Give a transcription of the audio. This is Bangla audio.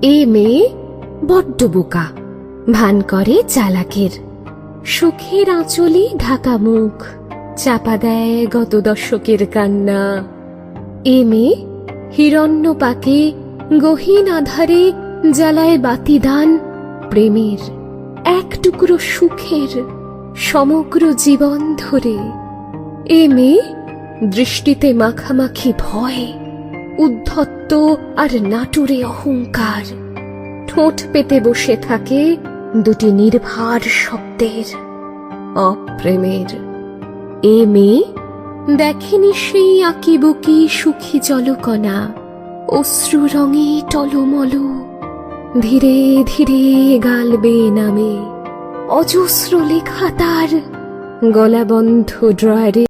এ মেয়ে বড্ড বোকা, ভান করে চালাকের। সুখের আঁচলে ঢাকা মুখ, চাপা দেয় গত দশকের কান্না। এ মেয়ে হিরণ্যপাকে গহীন আধারে জ্বালায় বাতিদান প্রেমের, এক টুকরো সুখের সমগ্র জীবন ধরে। এ মেয়ে দৃষ্টিতে মাখামাখি ভয়, উদ্ধত্ত আর নাটুরে অহংকার, ঠোঁট পেতে বসে থাকে দুটি নির্ভার শব্দের, অপ্রেমের। এ মেয়ে দেখেনি সেই আঁকিবুকি সুখী জলকণা, অশ্রু রঙে টলমল, ধীরে ধীরে গাল বেয়ে নামে। অজস্র লেখা তার গলাবন্ধ ড্রয়ারে।